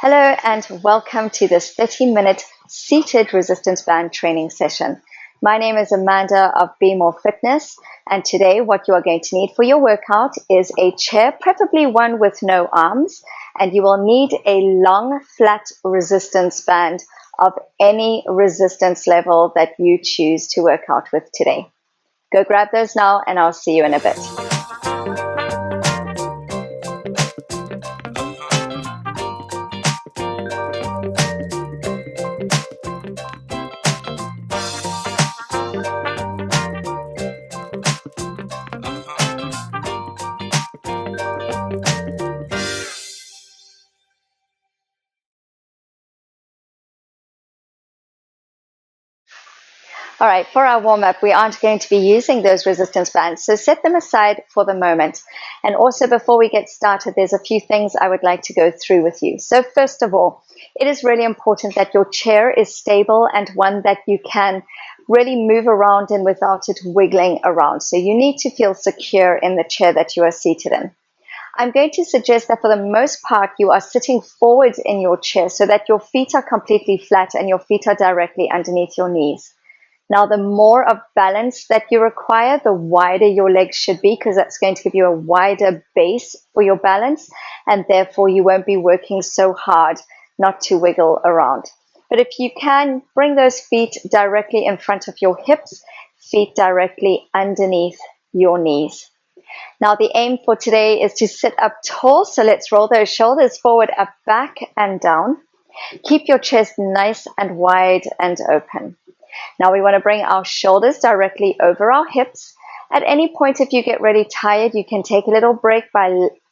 Hello and welcome to this 30-minute seated resistance band training session. My name is Amanda of Bmore Fitness, and today what you are going to need for your workout is a chair, preferably one with no arms, and you will need a long flat resistance band of any resistance level that you choose to work out with today. Go grab those now and I'll see you in a bit. All right, for our warm-up, we aren't going to be using those resistance bands, so set them aside for the moment. And also, before we get started, there's a few things I would like to go through with you. So first of all, it is really important that your chair is stable and one that you can really move around in without it wiggling around. So you need to feel secure in the chair that you are seated in. I'm going to suggest that for the most part, you are sitting forward in your chair so that your feet are completely flat and your feet are directly underneath your knees. Now, the more of balance that you require, the wider your legs should be, because that's going to give you a wider base for your balance, and therefore you won't be working so hard not to wiggle around. But if you can, bring those feet directly in front of your hips, feet directly underneath your knees. Now, the aim for today is to sit up tall, so let's roll those shoulders forward, up, back, and down. Keep your chest nice and wide and open. Now we want to bring our shoulders directly over our hips. At any point, if you get really tired, you can take a little break by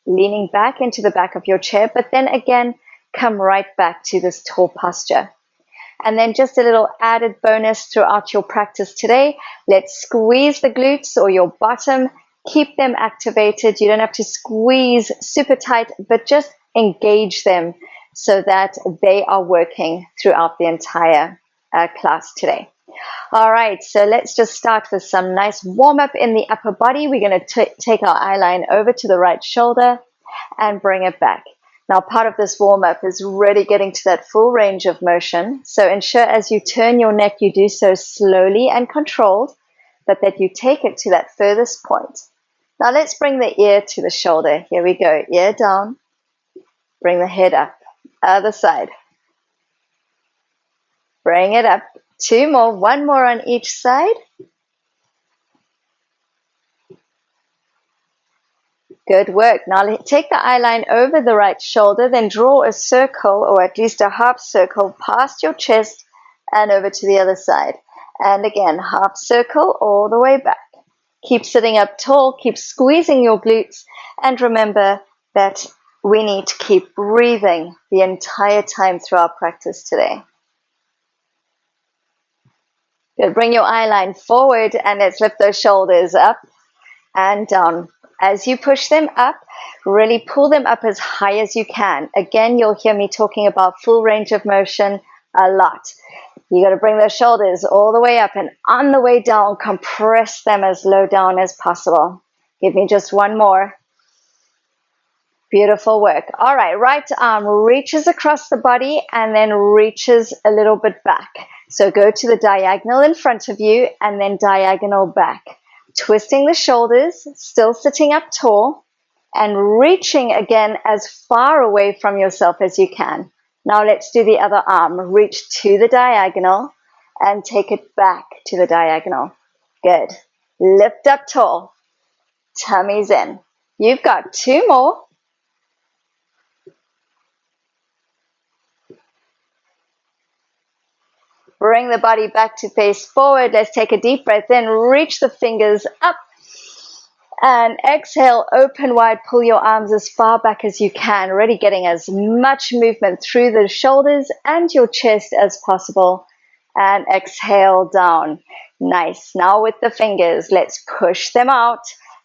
leaning back into the back of your chair, but then again, come right back to this tall posture. And then just a little added bonus throughout your practice today, let's squeeze the glutes or your bottom, keep them activated. You don't have to squeeze super tight, but just engage them so that they are working throughout the entire class today. All right, so let's just start with some nice warm-up in the upper body. We're going to take our eye line over to the right shoulder and bring it back. Now, part of this warm-up is really getting to that full range of motion. So ensure as you turn your neck, you do so slowly and controlled, but that you take it to that furthest point. Now, let's bring the ear to the shoulder. Here we go, ear down. Bring the head up, other side. Bring it up. Two more, one more on each side. Good work. Now take the eye line over the right shoulder, then draw a circle or at least a half circle past your chest and over to the other side. And again, half circle all the way back. Keep sitting up tall, keep squeezing your glutes, and remember that we need to keep breathing the entire time through our practice today. Good. Bring your eye line forward and let's lift those shoulders up and down. As you push them up, really pull them up as high as you can. Again, you'll hear me talking about full range of motion a lot. You got to bring those shoulders all the way up, and on the way down, compress them as low down as possible. Give me just one more. Beautiful work. All right, right arm reaches across the body and then reaches a little bit back. So go to the diagonal in front of you and then diagonal back. Twisting the shoulders, still sitting up tall, and reaching again as far away from yourself as you can. Now let's do the other arm. Reach to the diagonal and take it back to the diagonal. Good. Lift up tall. Tummy's in. You've got two more. Bring the body back to face forward. Let's take a deep breath in. Reach the fingers up. And exhale, open wide. Pull your arms as far back as you can. Really getting as much movement through the shoulders and your chest as possible. And exhale down. Nice. Now with the fingers, let's push them out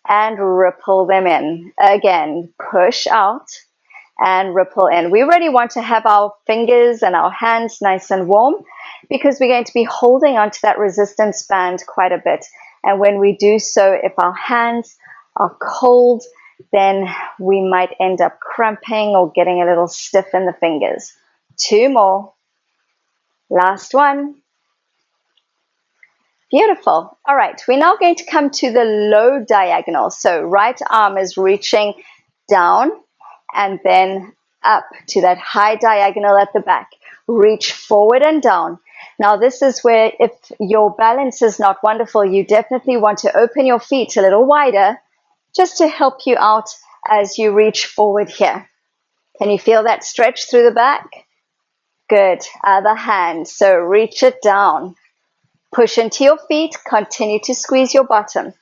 and ripple them in. Again, push out and ripple in. We really want to have our fingers and our hands nice and warm, because we're going to be holding onto that resistance band quite a bit. And when we do so, if our hands are cold, then we might end up cramping or getting a little stiff in the fingers. 2 more. Last one. Beautiful. All right, we're now going to come to the low diagonal. So right arm is reaching down and then up to that high diagonal at the back. Reach forward and down. Now this is where, if your balance is not wonderful, you definitely want to open your feet a little wider just to help you out as you reach forward here. Can you feel that stretch through the back? Good. Other hand. So reach it down. Push into your feet. Continue to squeeze your bottom.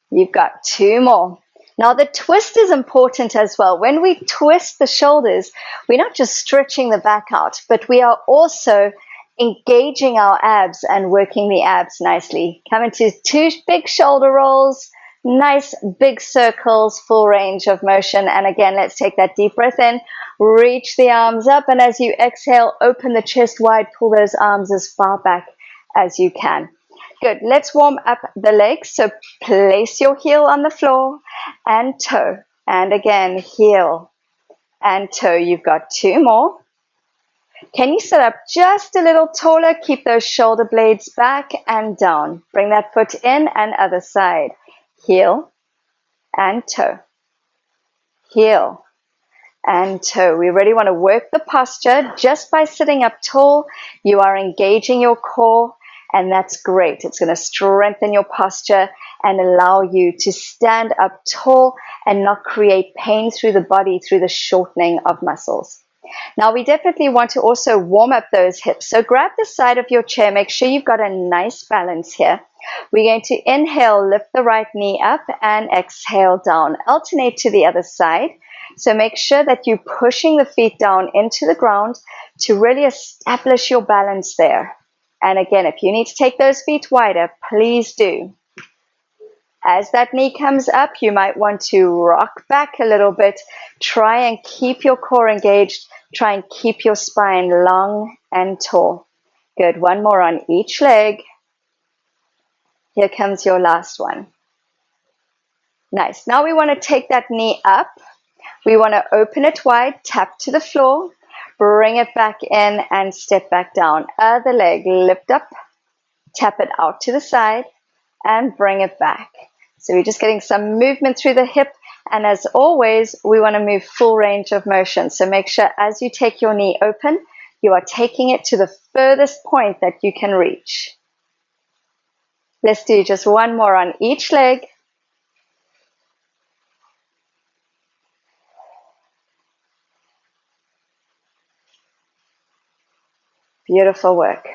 You've got 2 more. Now the twist is important as well. When we twist the shoulders, we're not just stretching the back out, but we are also engaging our abs and working the abs nicely. Come into 2 big shoulder rolls, nice big circles, full range of motion. And again, let's take that deep breath in, reach the arms up, and as you exhale, open the chest wide, pull those arms as far back as you can. Good. Let's warm up the legs. So place your heel on the floor and toe. And again, heel and toe. You've got 2 more. Can you sit up just a little taller? Keep those shoulder blades back and down. Bring that foot in and other side. Heel and toe. Heel and toe. We really want to work the posture. Just by sitting up tall, you are engaging your core. And that's great. It's going to strengthen your posture and allow you to stand up tall and not create pain through the body through the shortening of muscles. Now we definitely want to also warm up those hips. So grab the side of your chair. Make sure you've got a nice balance here. We're going to inhale, lift the right knee up and exhale down. Alternate to the other side. So make sure that you're pushing the feet down into the ground to really establish your balance there. And again, if you need to take those feet wider, please do. As that knee comes up, you might want to rock back a little bit. Try and keep your core engaged. Try and keep your spine long and tall. Good. 1 more on each leg. Here comes your last one. Nice. Now we want to take that knee up. We want to open it wide, tap to the floor. Bring it back in and step back down. Other leg, lift up, tap it out to the side, and bring it back. So we're just getting some movement through the hip. And as always, we want to move full range of motion. So make sure as you take your knee open, you are taking it to the furthest point that you can reach. Let's do just 1 more on each leg. Beautiful work.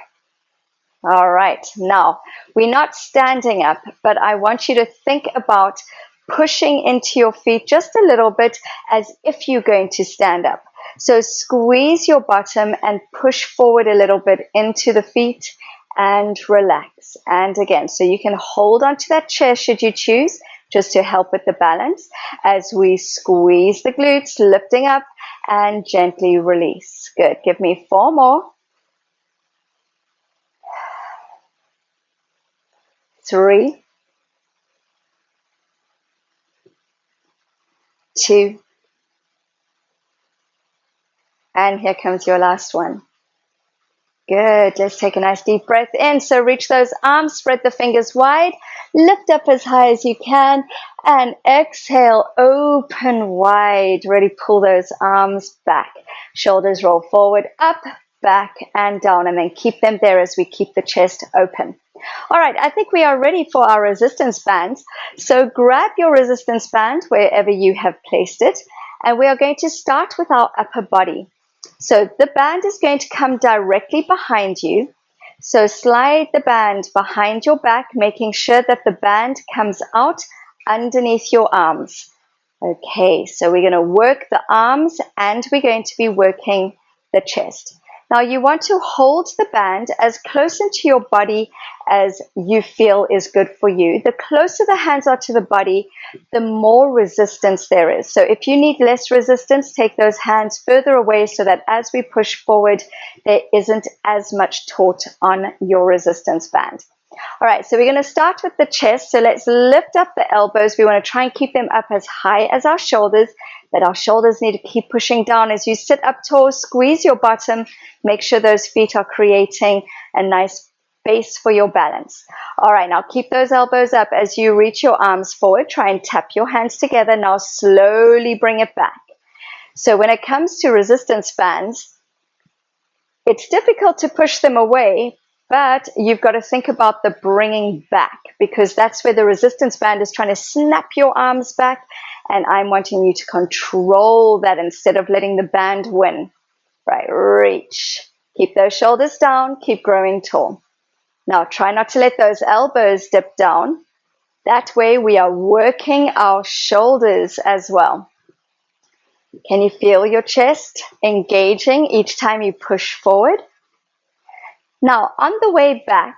All right, now we're not standing up, but I want you to think about pushing into your feet just a little bit as if you're going to stand up. So squeeze your bottom and push forward a little bit into the feet and relax. And again, so you can hold onto that chair should you choose, just to help with the balance as we squeeze the glutes, lifting up and gently release. Good. Give me 4 more. 3, 2, and here comes your last one. Good. Let's take a nice deep breath in. So reach those arms, spread the fingers wide, lift up as high as you can, and exhale, open wide. Really pull those arms back. Shoulders roll forward, up, back, and down, and then keep them there as we keep the chest open. All right, I think we are ready for our resistance bands. So grab your resistance band wherever you have placed it, and we are going to start with our upper body. So the band is going to come directly behind you. So slide the band behind your back, making sure that the band comes out underneath your arms. Okay, so we're going to work the arms and we're going to be working the chest. Now you want to hold the band as close into your body as you feel is good for you. The closer the hands are to the body, the more resistance there is. So if you need less resistance, take those hands further away so that as we push forward, there isn't as much taut on your resistance band. All right, so we're going to start with the chest. So let's lift up the elbows. We want to try and keep them up as high as our shoulders, but our shoulders need to keep pushing down. As you sit up tall, squeeze your bottom. Make sure those feet are creating a nice base for your balance. All right, now keep those elbows up. As you reach your arms forward, try and tap your hands together. Now slowly bring it back. So when it comes to resistance bands, it's difficult to push them away, but you've got to think about the bringing back, because that's where the resistance band is trying to snap your arms back, and I'm wanting you to control that instead of letting the band win. Right, reach. Keep those shoulders down, keep growing tall. Now try not to let those elbows dip down. That way we are working our shoulders as well. Can you feel your chest engaging each time you push forward? Now, on the way back,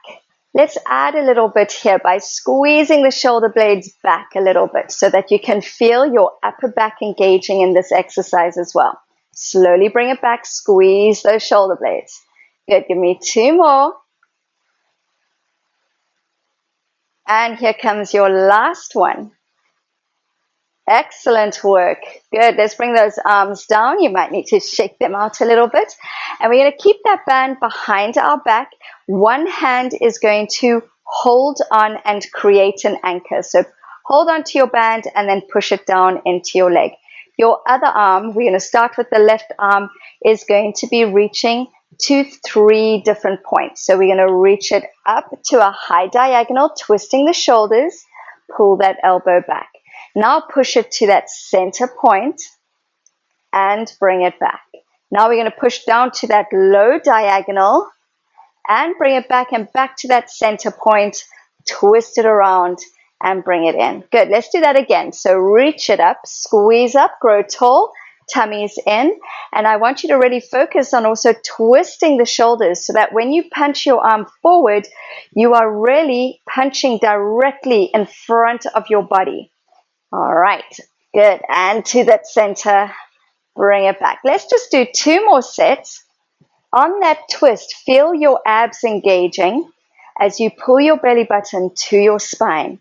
let's add a little bit here by squeezing the shoulder blades back a little bit so that you can feel your upper back engaging in this exercise as well. Slowly bring it back, squeeze those shoulder blades. Good, give me 2 more. And here comes your last one. Excellent work. Good. Let's bring those arms down. You might need to shake them out a little bit. And we're going to keep that band behind our back. One hand is going to hold on and create an anchor. So hold on to your band and then push it down into your leg. Your other arm, we're going to start with the left arm, is going to be reaching to 3 different points. So we're going to reach it up to a high diagonal, twisting the shoulders, pull that elbow back. Now push it to that center point and bring it back. Now we're going to push down to that low diagonal and bring it back and back to that center point, twist it around and bring it in. Good, let's do that again. So reach it up, squeeze up, grow tall, tummy's in. And I want you to really focus on also twisting the shoulders so that when you punch your arm forward, you are really punching directly in front of your body. All right, good. And to that center, bring it back. Let's just do 2 more sets. On that twist, feel your abs engaging as you pull your belly button to your spine.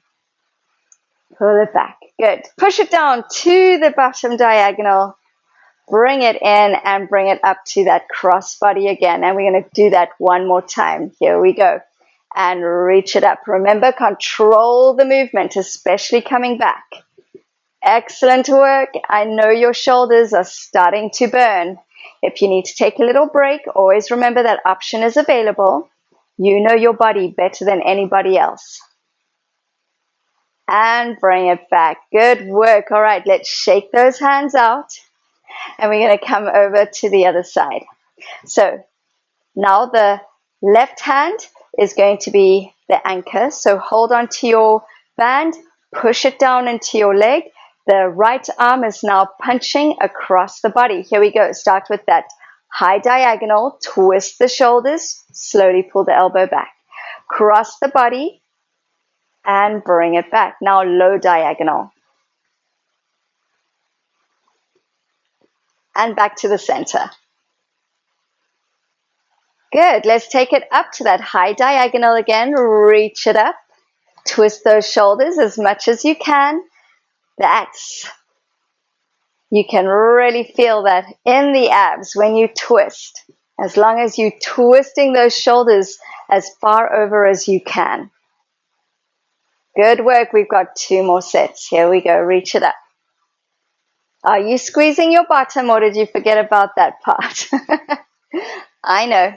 Pull it back. Good. Push it down to the bottom diagonal. Bring it in and bring it up to that cross body again. And we're going to do that 1 more time. Here we go. And reach it up. Remember, control the movement, especially coming back. Excellent work. I know your shoulders are starting to burn. If you need to take a little break, always remember that option is available. You know your body better than anybody else. And bring it back. Good work. All right, let's shake those hands out. And we're going to come over to the other side. So now the left hand is going to be the anchor. So hold on to your band, push it down into your leg. The right arm is now punching across the body. Here we go. Start with that high diagonal. Twist the shoulders. Slowly pull the elbow back. Cross the body and bring it back. Now low diagonal. And back to the center. Good. Let's take it up to that high diagonal again. Reach it up. Twist those shoulders as much as you can. You can really feel that in the abs when you twist, as long as you're twisting those shoulders as far over as you can. Good work. We've got 2 more sets. Here we go. Reach it up. Are you squeezing your bottom or did you forget about that part? I know.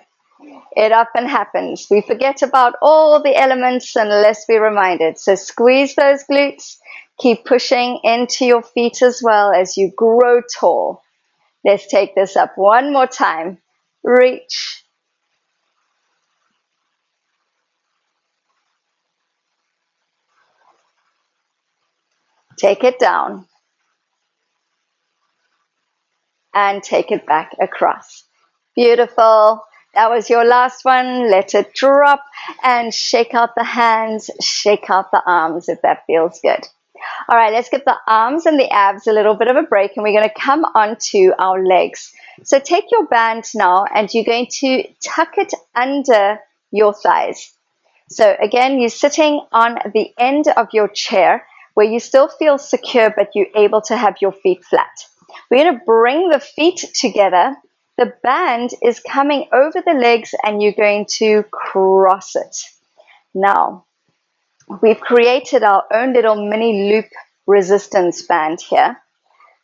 It often happens. We forget about all the elements unless we're reminded. So squeeze those glutes. Keep pushing into your feet as well as you grow tall. Let's take this up 1 more time. Reach. Take it down. And take it back across. Beautiful. That was your last one. Let it drop and shake out the hands, shake out the arms if that feels good. All right, let's give the arms and the abs a little bit of a break and we're going to come onto our legs. So take your band now and you're going to tuck it under your thighs. So again, you're sitting on the end of your chair where you still feel secure, but you're able to have your feet flat. We're going to bring the feet together. The band is coming over the legs and you're going to cross it. Now, we've created our own little mini loop resistance band here.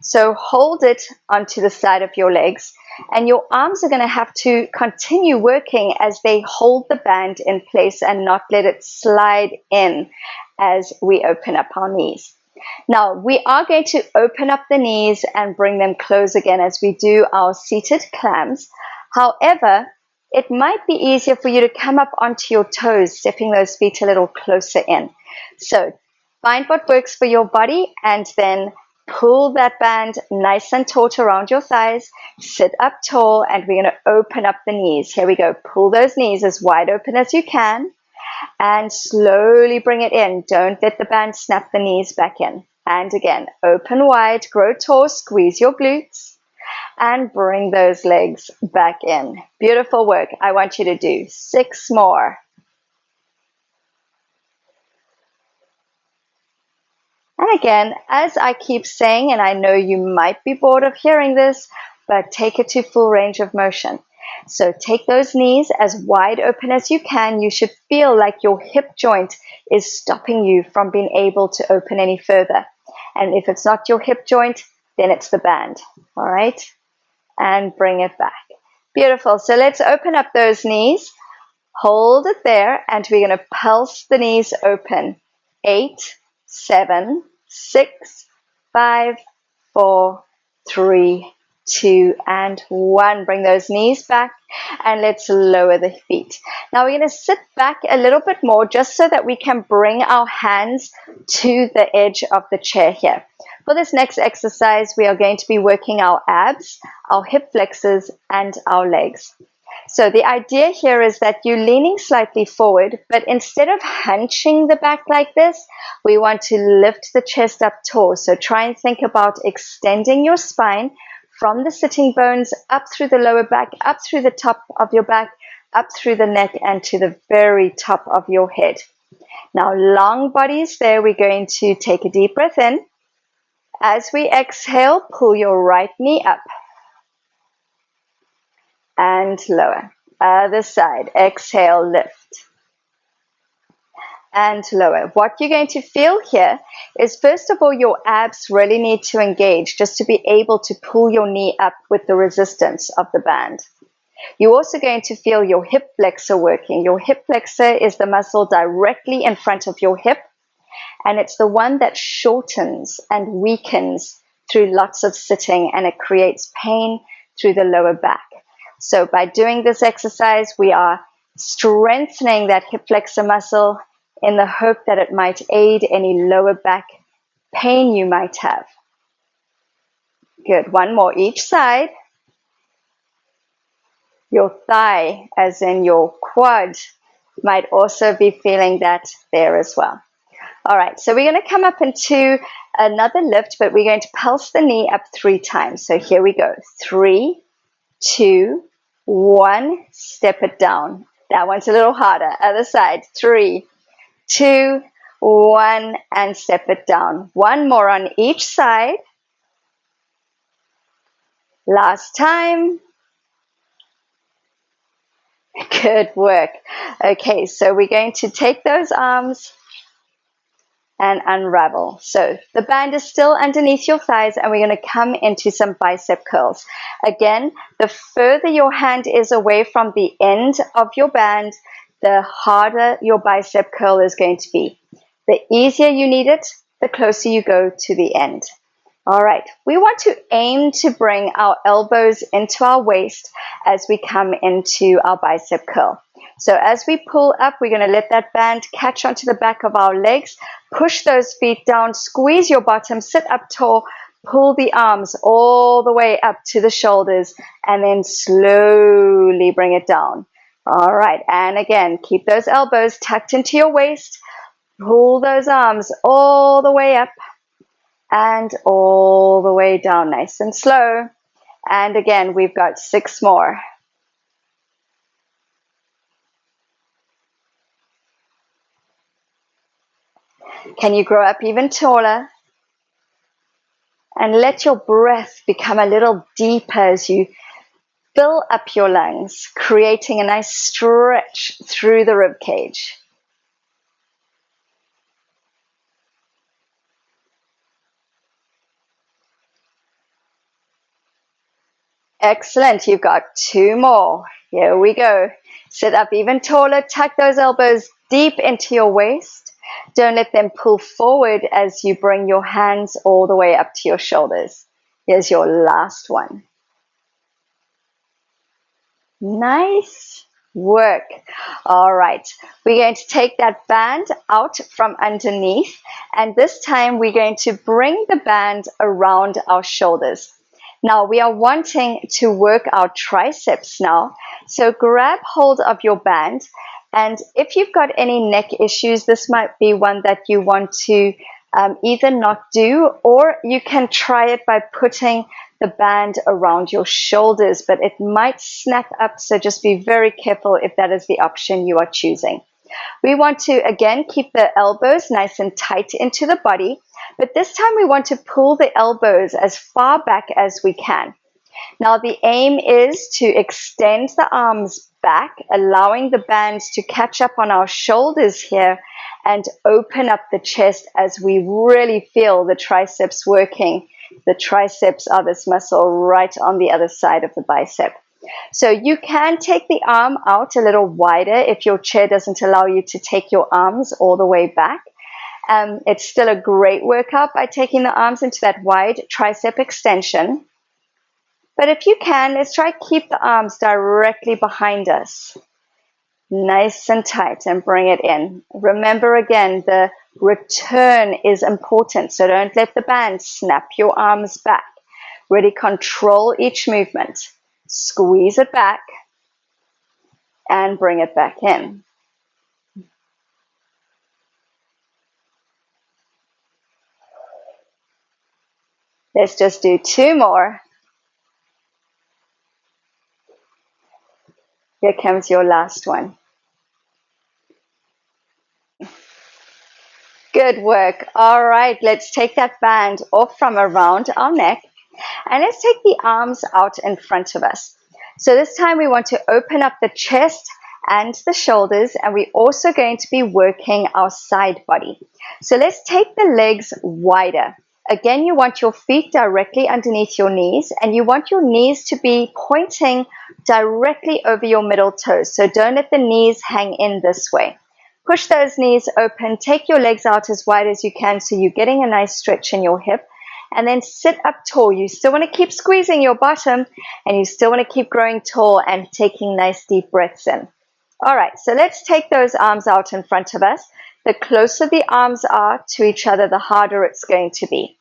So hold it onto the side of your legs, and your arms are going to have to continue working as they hold the band in place and not let it slide in as we open up our knees. Now, we are going to open up the knees and bring them close again as we do our seated clams. However, it might be easier for you to come up onto your toes, stepping those feet a little closer in. So find what works for your body and then pull that band nice and taut around your thighs. Sit up tall and we're going to open up the knees. Here we go. Pull those knees as wide open as you can and slowly bring it in. Don't let the band snap the knees back in. And again, open wide, grow tall, squeeze your glutes and bring those legs back in. Beautiful work. I want you to do 6 more. And again, as I keep saying, and I know you might be bored of hearing this, but take it to full range of motion. So take those knees as wide open as you can. You should feel like your hip joint is stopping you from being able to open any further. And if it's not your hip joint, then it's the band. All right? And bring it back. Beautiful. So let's open up those knees. Hold it there, and we're going to pulse the knees open. 8, 7, 6, 5, 4, 3, 2, and 1. Bring those knees back and let's lower the feet. Now we're going to sit back a little bit more just so that we can bring our hands to the edge of the chair here. For this next exercise, we are going to be working our abs, our hip flexors, and our legs. So the idea here is that you're leaning slightly forward, but instead of hunching the back like this, we want to lift the chest up tall. So try and think about extending your spine from the sitting bones up through the lower back, up through the top of your back, up through the neck, and to the very top of your head. Now, long bodies there. We're going to take a deep breath in. As we exhale, pull your right knee up. And lower. Other side. Exhale, lift. And lower. What you're going to feel here is, first of all, your abs really need to engage just to be able to pull your knee up with the resistance of the band. You're also going to feel your hip flexor working. Your hip flexor is the muscle directly in front of your hip, and it's the one that shortens and weakens through lots of sitting, and it creates pain through the lower back. So by doing this exercise, we are strengthening that hip flexor muscle in the hope that it might aid any lower back pain you might have. Good. One more each side. Your thigh, as in your quad, might also be feeling that there as well. All right, so we're going to come up into another lift, but we're going to pulse the knee up 3 times. So here we go. 3, 2, 1, step it down. That one's a little harder. Other side. 3, 2, 1, and step it down. One more on each side. Last time. Good work. Okay, so we're going to take those arms and unravel. So the band is still underneath your thighs, and we're going to come into some bicep curls. Again, the further your hand is away from the end of your band, the harder your bicep curl is going to be. The easier you need it, the closer you go to the end. All right, we want to aim to bring our elbows into our waist as we come into our bicep curl. So as we pull up, we're going to let that band catch onto the back of our legs, push those feet down, squeeze your bottom, sit up tall, pull the arms all the way up to the shoulders, and then slowly bring it down. All right, and again, keep those elbows tucked into your waist, pull those arms all the way up and all the way down, nice and slow. And again, we've got 6 more. Can you grow up even taller? And let your breath become a little deeper as you fill up your lungs, creating a nice stretch through the rib cage. Excellent. You've got 2 more. Here we go. Sit up even taller. Tuck those elbows deep into your waist. Don't let them pull forward as you bring your hands all the way up to your shoulders. Here's your last one. Nice work. All right. We're going to take that band out from underneath. And this time we're going to bring the band around our shoulders. Now we are wanting to work our triceps now. So grab hold of your band. And if you've got any neck issues, this might be one that you want to either not do, or you can try it by putting the band around your shoulders, but it might snap up. So just be very careful if that is the option you are choosing. We want to, again, keep the elbows nice and tight into the body, but this time we want to pull the elbows as far back as we can. Now the aim is to extend the arms back, allowing the bands to catch up on our shoulders here and open up the chest as we really feel the triceps working. The triceps are this muscle right on the other side of the bicep. So you can take the arm out a little wider if your chair doesn't allow you to take your arms all the way back. It's still a great workout by taking the arms into that wide tricep extension. But if you can, let's try to keep the arms directly behind us. Nice and tight, and bring it in. Remember again, the return is important, so don't let the band snap your arms back. Really control each movement. Squeeze it back and bring it back in. Let's just do 2 more. Here comes your last one. Good work. All right, let's take that band off from around our neck, and let's take the arms out in front of us. So this time we want to open up the chest and the shoulders, and we're also going to be working our side body. So let's take the legs wider. Again, you want your feet directly underneath your knees, and you want your knees to be pointing directly over your middle toes. So don't let the knees hang in this way. Push those knees open, take your legs out as wide as you can so you're getting a nice stretch in your hip, and then sit up tall. You still want to keep squeezing your bottom, and you still want to keep growing tall and taking nice deep breaths in. All right, so let's take those arms out in front of us. The closer the arms are to each other, the harder it's going to be.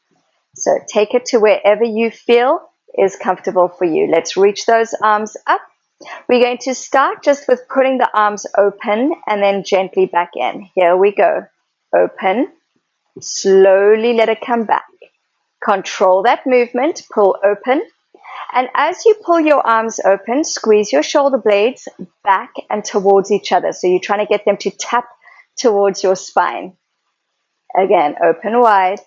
So take it to wherever you feel is comfortable for you. Let's reach those arms up. We're going to start just with putting the arms open and then gently back in. Here we go. Open. Slowly let it come back. Control that movement. Pull open. And as you pull your arms open, squeeze your shoulder blades back and towards each other. So you're trying to get them to tap towards your spine. Again, open wide.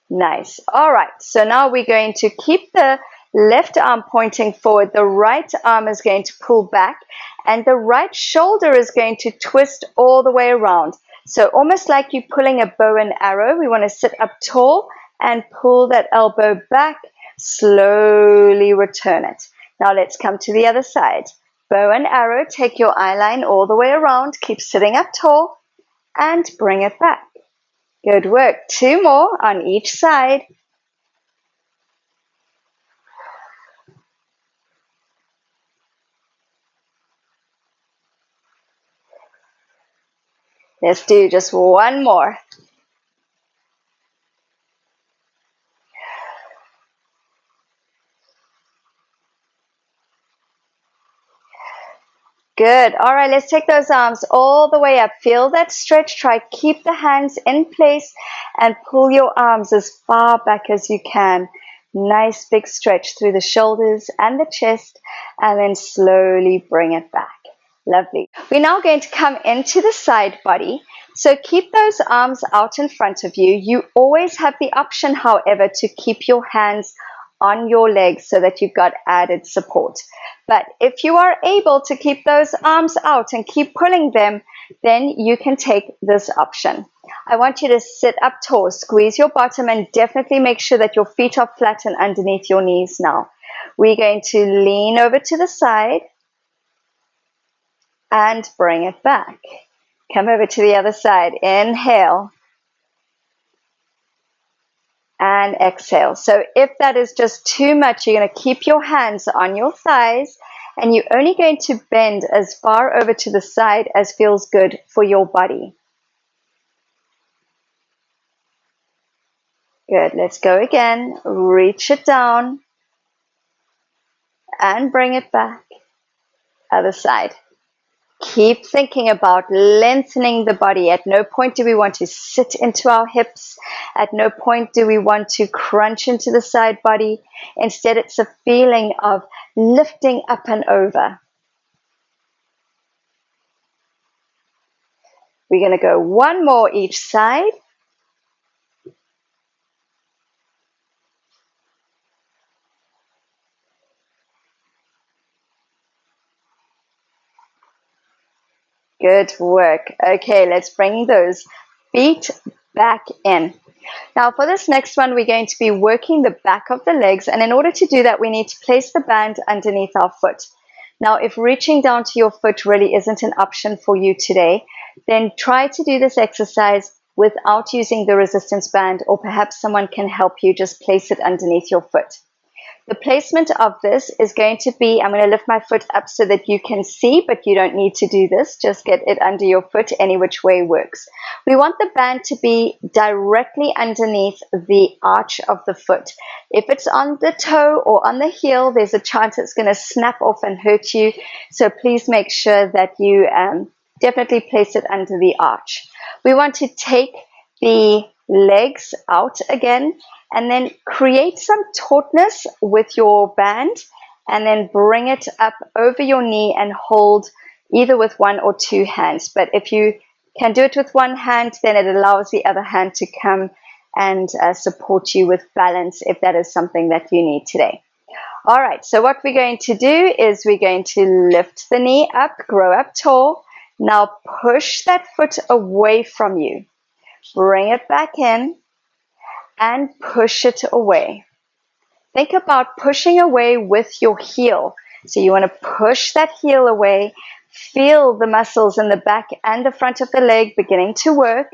Nice. All right. So now we're going to keep the left arm pointing forward. The right arm is going to pull back, and the right shoulder is going to twist all the way around. So almost like you're pulling a bow and arrow. We want to sit up tall and pull that elbow back. Slowly return it. Now let's come to the other side. Bow and arrow. Take your eye line all the way around. Keep sitting up tall and bring it back. Good work. 2 more on each side. Let's do just 1 more. Good. All right, let's take those arms all the way up. Feel that stretch. Try keep the hands in place and pull your arms as far back as you can. Nice big stretch through the shoulders and the chest, and then slowly bring it back. Lovely. We're now going to come into the side body. So keep those arms out in front of you. You always have the option, however, to keep your hands on your legs so that you've got added support. But if you are able to keep those arms out and keep pulling them, then you can take this option. I want you to sit up tall, squeeze your bottom, and definitely make sure that your feet are flat and underneath your knees now. We're going to lean over to the side and bring it back. Come over to the other side. Inhale and exhale. So if that is just too much, you're going to keep your hands on your thighs and you're only going to bend as far over to the side as feels good for your body. Good. Let's go again. Reach it down and bring it back. Other side. Keep thinking about lengthening the body. At no point do we want to sit into our hips. At no point do we want to crunch into the side body. Instead, it's a feeling of lifting up and over. We're going to go one more each side. Good work. Okay, let's bring those feet back in. Now for this next one, we're going to be working the back of the legs, and in order to do that, we need to place the band underneath our foot. Now, if reaching down to your foot really isn't an option for you today, then try to do this exercise without using the resistance band, or perhaps someone can help you just place it underneath your foot. The placement of this is going to be, I'm going to lift my foot up so that you can see, but you don't need to do this. Just get it under your foot, any which way works. We want the band to be directly underneath the arch of the foot. If it's on the toe or on the heel, there's a chance it's going to snap off and hurt you. So please make sure that you definitely place it under the arch. We want to take the legs out again, and then create some tautness with your band, and then bring it up over your knee and hold either with one or two hands. But if you can do it with one hand, then it allows the other hand to come and support you with balance if that is something that you need today. All right, so what we're going to do is we're going to lift the knee up, grow up tall. Now push that foot away from you. Bring it back in and push it away. Think about pushing away with your heel. So you want to push that heel away. Feel the muscles in the back and the front of the leg beginning to work.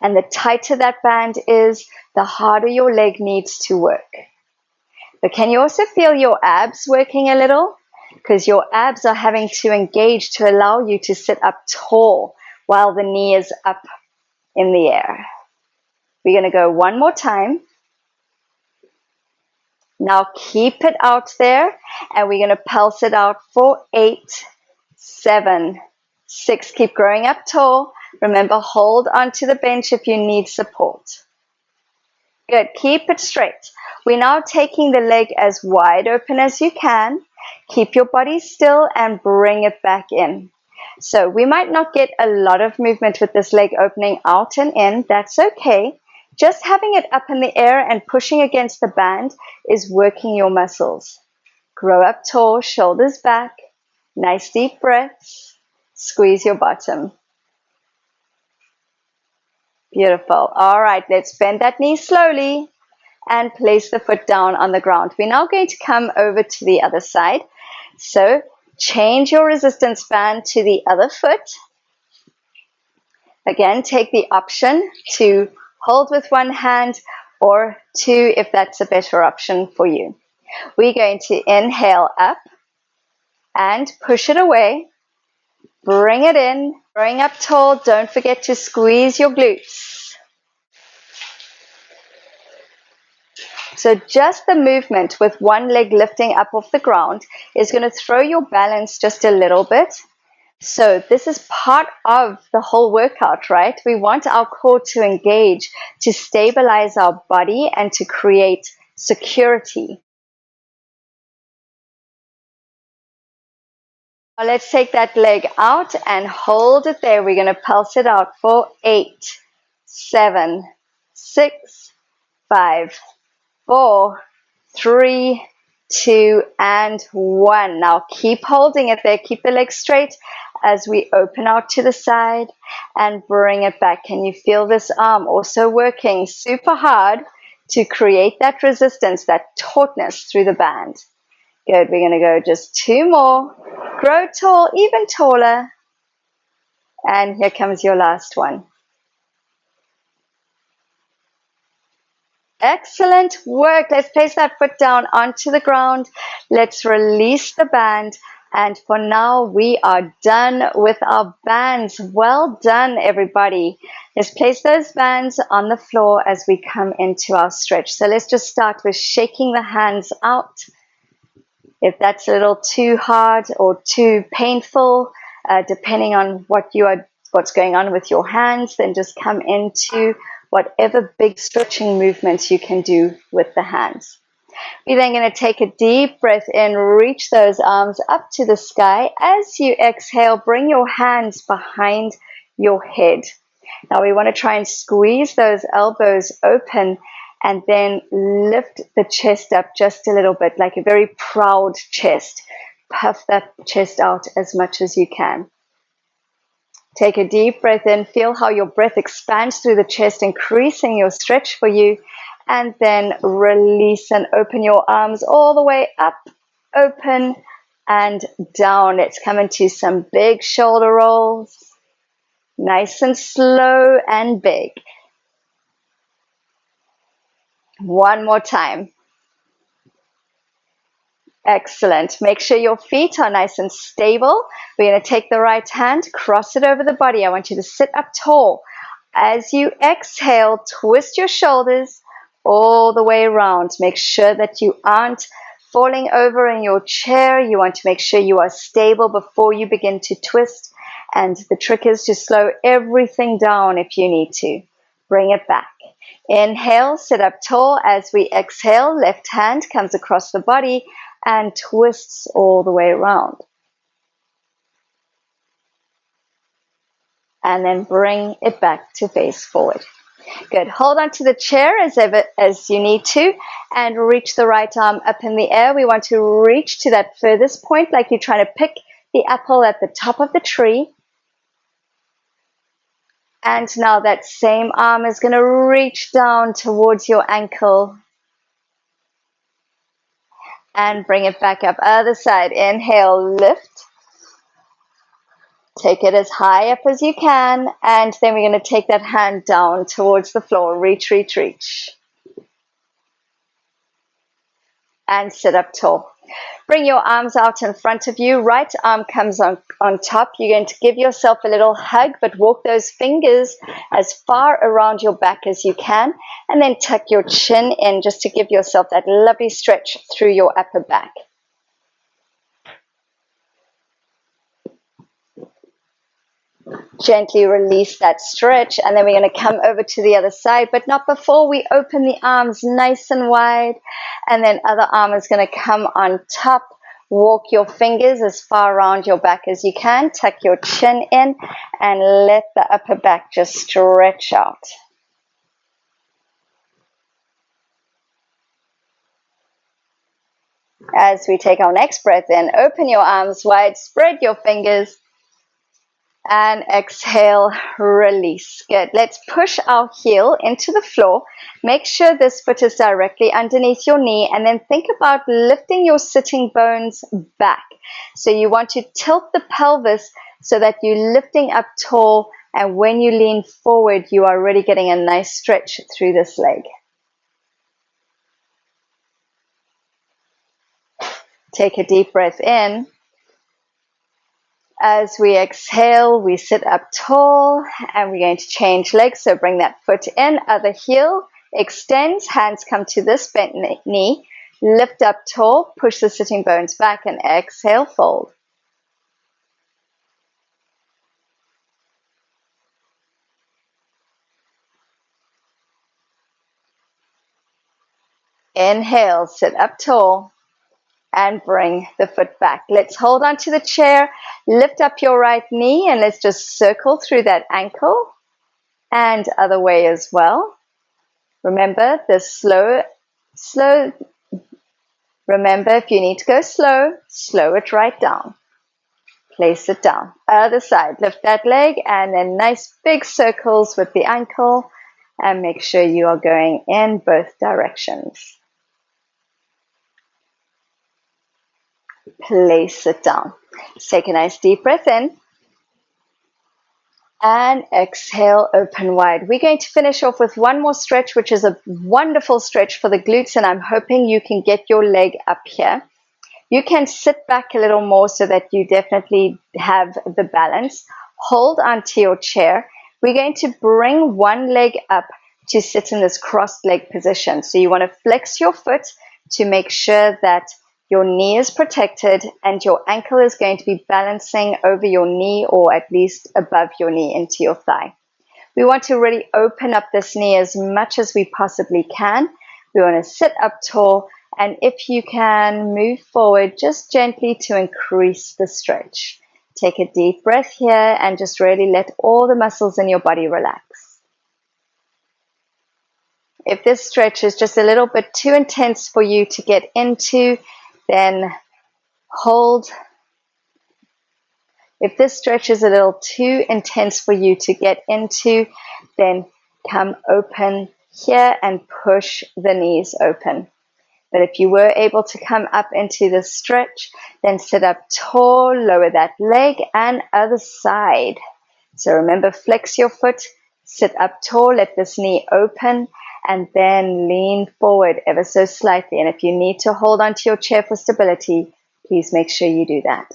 And the tighter that band is, the harder your leg needs to work. But can you also feel your abs working a little? Because your abs are having to engage to allow you to sit up tall while the knee is up in the air. We're going to go one more time. Now keep it out there, and we're going to pulse it out for 8, 7, 6. Keep growing up tall. Remember, hold onto the bench if you need support. Good. Keep it straight. We're now taking the leg as wide open as you can. Keep your body still and bring it back in. So we might not get a lot of movement with this leg opening out and in. That's okay. Just having it up in the air and pushing against the band is working your muscles. Grow up tall, shoulders back. Nice deep breaths. Squeeze your bottom. Beautiful. All right, let's bend that knee slowly and place the foot down on the ground. We're now going to come over to the other side. So change your resistance band to the other foot. Again, take the option to hold with one hand or two if that's a better option for you. We're going to inhale up and push it away. Bring it in, growing up tall. Don't forget to squeeze your glutes. So just the movement with one leg lifting up off the ground is going to throw your balance just a little bit. So this is part of the whole workout, right? We want our core to engage, to stabilize our body, and to create security. Now let's take that leg out and hold it there. We're going to pulse it out for 8, 7, 6, 5, 4, 3, 2, and 1. Now keep holding it there. Keep the leg straight as we open out to the side and bring it back. Can you feel this arm also working super hard to create that resistance, that tautness through the band? Good. We're going to go just 2 more. Grow tall, even taller. And here comes your last one. Excellent work. Let's place that foot down onto the ground. Let's release the band. And for now, we are done with our bands. Well done, everybody. Let's place those bands on the floor as we come into our stretch. So let's just start with shaking the hands out. If that's a little too hard or too painful, depending on what's going on with your hands, then just come into whatever big stretching movements you can do with the hands. We're then going to take a deep breath in, reach those arms up to the sky. As you exhale, bring your hands behind your head. Now we want to try and squeeze those elbows open and then lift the chest up just a little bit, like a very proud chest. Puff that chest out as much as you can. Take a deep breath in. Feel how your breath expands through the chest, increasing your stretch for you. And then release and open your arms all the way up, open and down. Let's come into some big shoulder rolls. Nice and slow and big. One more time. Excellent. Make sure your feet are nice and stable. We're going to take the right hand, cross it over the body. I want you to sit up tall. As you exhale, twist your shoulders all the way around. Make sure that you aren't falling over in your chair. You want to make sure you are stable before you begin to twist. And the trick is to slow everything down if you need to. Bring it back. Inhale, sit up tall. As we exhale, left hand comes across the body and twists all the way around. And then bring it back to face forward. Good. Hold on to the chair as you need to and reach the right arm up in the air. We want to reach to that furthest point like you're trying to pick the apple at the top of the tree. And now that same arm is going to reach down towards your ankle. And bring it back up. Other side. Inhale, lift. Take it as high up as you can. And then we're going to take that hand down towards the floor. Reach, reach, reach. And sit up tall. Bring your arms out in front of you. Right arm comes on top. You're going to give yourself a little hug, but walk those fingers as far around your back as you can. And then tuck your chin in just to give yourself that lovely stretch through your upper back. Gently release that stretch, and then we're going to come over to the other side, but not before we open the arms nice and wide. And then other arm is going to come on top. Walk your fingers as far around your back as you can. Tuck your chin in and let the upper back just stretch out. As we take our next breath in, open your arms wide, spread your fingers. And exhale, release. Good. Let's push our heel into the floor. Make sure this foot is directly underneath your knee, and then think about lifting your sitting bones back. So you want to tilt the pelvis so that you're lifting up tall, and when you lean forward, you are really getting a nice stretch through this leg. Take a deep breath in. As we exhale, we sit up tall and we're going to change legs. So bring that foot in, other heel, extends, hands come to this bent knee, lift up tall, push the sitting bones back and exhale, fold. Inhale, sit up tall and bring the foot back. Let's hold on to the chair, lift up your right knee, and let's just circle through that ankle and other way as well. Remember the slow. Remember, if you need to go slow it right down. Place it down. Other side, lift that leg and then nice big circles with the ankle, and make sure you are going in both directions. Place it down. Let's take a nice deep breath in. And exhale, open wide. We're going to finish off with one more stretch, which is a wonderful stretch for the glutes, and I'm hoping you can get your leg up here. You can sit back a little more so that you definitely have the balance. Hold onto your chair. We're going to bring one leg up to sit in this crossed leg position. So you want to flex your foot to make sure that your knee is protected and your ankle is going to be balancing over your knee, or at least above your knee into your thigh. We want to really open up this knee as much as we possibly can. We want to sit up tall, and if you can, move forward just gently to increase the stretch. Take a deep breath here and just really let all the muscles in your body relax. If this stretch is just a little bit too intense for you to get into, then hold. If this stretch is a little too intense for you to get into, then come open here and push the knees open. But if you were able to come up into the stretch, then sit up tall, lower that leg, and other side. So remember, flex your foot, sit up tall, let this knee open, and then lean forward ever so slightly. And if you need to hold onto your chair for stability, please make sure you do that.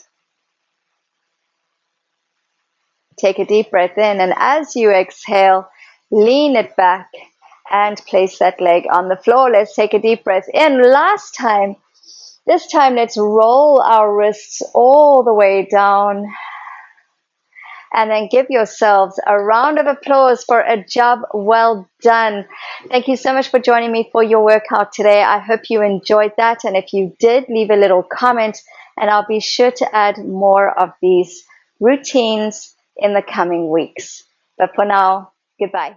Take a deep breath in, and as you exhale, lean it back and place that leg on the floor. Let's take a deep breath in. Last time. This time, let's roll our wrists all the way down. And then give yourselves a round of applause for a job well done. Thank you so much for joining me for your workout today. I hope you enjoyed that. And if you did, leave a little comment, and I'll be sure to add more of these routines in the coming weeks. But for now, goodbye.